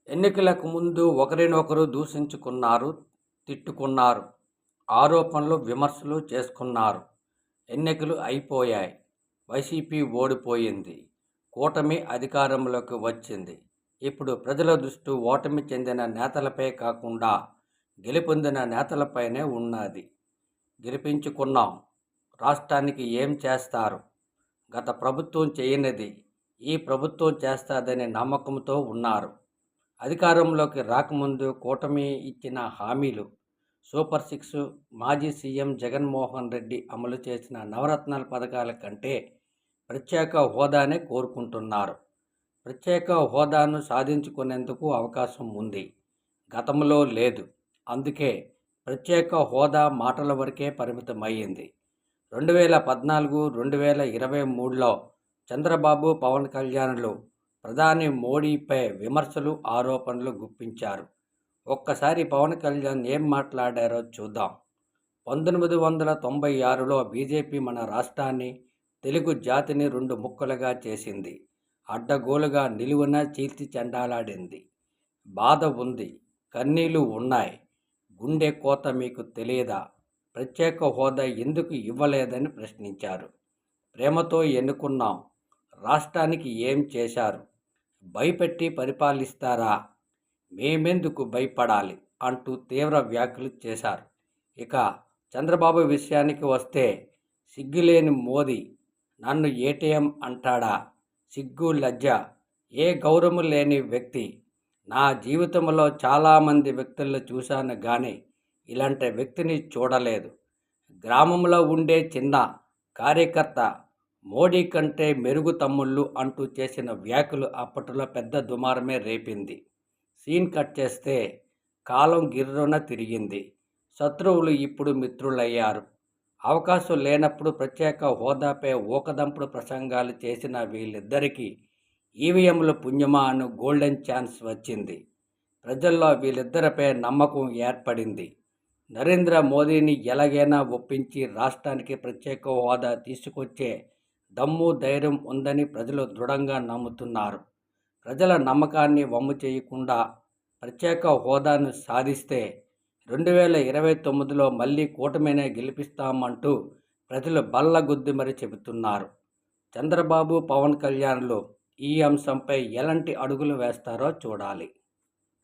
ఎన్నికలకు ముందు ఒకరినొకరు దూషించుకున్నారు, తిట్టుకున్నారు, ఆరోపణలు, విమర్శలు చేసుకున్నారు. ఎన్నికలు అయిపోయాయి. వైసీపీ ఓడిపోయింది. కూటమి అధికారంలోకి వచ్చింది. ఇప్పుడు ప్రజల దృష్టి ఓటమి చెందిన నేతలపై కాకుండా గెలుపొందిన నేతలపైనే ఉన్నది. గెలిపించుకున్నాం, రాష్ట్రానికి ఏం చేస్తారు? గత ప్రభుత్వం చేయనిది ఈ ప్రభుత్వం చేస్తుందనే నమ్మకంతో ఉన్నారు. అధికారంలోకి రాకముందు కూటమి ఇచ్చిన హామీలు, సూపర్ సిక్స్, మాజీ సీఎం జగన్మోహన్ రెడ్డి అమలు చేసిన నవరత్నాల పథకాల కంటే ప్రత్యేక హోదానే కోరుకుంటున్నారు. ప్రత్యేక హోదాను సాధించుకునేందుకు అవకాశం ఉంది, గతంలో లేదు. అందుకే ప్రత్యేక హోదా మాటల వరకే పరిమితమయ్యింది. 2014, 2023లో చంద్రబాబు, పవన్ కళ్యాణ్లు ప్రధాని మోడీపై విమర్శలు, ఆరోపణలు గుప్పించారు. ఒక్కసారి పవన్ కళ్యాణ్ ఏం మాట్లాడారో చూద్దాం. 1996లో బీజేపీ మన రాష్ట్రాన్ని, తెలుగు జాతిని రెండు ముక్కలుగా చేసింది. అడ్డగోలుగా నిలువున చీల్చి చెండాలాడింది. బాధ ఉంది, కన్నీళ్లు ఉన్నాయి. గుండె కోత మీకు తెలియదా? ప్రత్యేక హోదా ఎందుకు ఇవ్వలేదని ప్రశ్నించారు. ప్రేమతో ఎన్నుకున్నాం, రాష్ట్రానికి ఏం చేశారు? భయపెట్టి పరిపాలిస్తారా? మేమెందుకు భయపడాలి అంటూ తీవ్ర వ్యాఖ్యలు చేశారు. ఇక చంద్రబాబు విషయానికి వస్తే, సిగ్గులేని మోదీ నన్ను ఏటీఎం అంటాడా? సిగ్గు, లజ్జ, ఏ గౌరవం లేని వ్యక్తి. నా జీవితంలో చాలామంది వ్యక్తులను చూశాను కానీ ఇలాంటి వ్యక్తిని చూడలేదు. గ్రామంలో ఉండే చిన్న కార్యకర్త మోడీ కంటే మెరుగు తమ్ముళ్ళు అంటూ చేసిన వ్యాఖ్యలు అప్పట్లో పెద్ద దుమారమే రేపింది. సీన్ కట్ చేస్తే కాలం గిర్రున తిరిగింది. శత్రువులు ఇప్పుడు మిత్రులయ్యారు. అవకాశం లేనప్పుడు ప్రత్యేక హోదాపై ఊకదంపుడు ప్రసంగాలు చేసిన వీళ్ళిద్దరికీ ఈవీఎంల పుణ్యమా అను గోల్డెన్ ఛాన్స్ వచ్చింది. ప్రజల్లో వీళ్ళిద్దరిపై నమ్మకం ఏర్పడింది. నరేంద్ర మోదీని ఎలాగైనా ఒప్పించి రాష్ట్రానికి ప్రత్యేక హోదా తీసుకొచ్చే దమ్ము, ధైర్యం ఉందని ప్రజలు దృఢంగా నమ్ముతున్నారు. ప్రజల నమ్మకాన్ని వమ్ము చేయకుండా ప్రత్యేక హోదాను సాధిస్తే 2029లో మళ్ళీ కూటమినే గెలిపిస్తామంటూ ప్రజలు బల్లగుద్ది మరీ చెబుతున్నారు. చంద్రబాబు, పవన్ కళ్యాణ్లు ఈ అంశంపై ఎలాంటి అడుగులు వేస్తారో చూడాలి.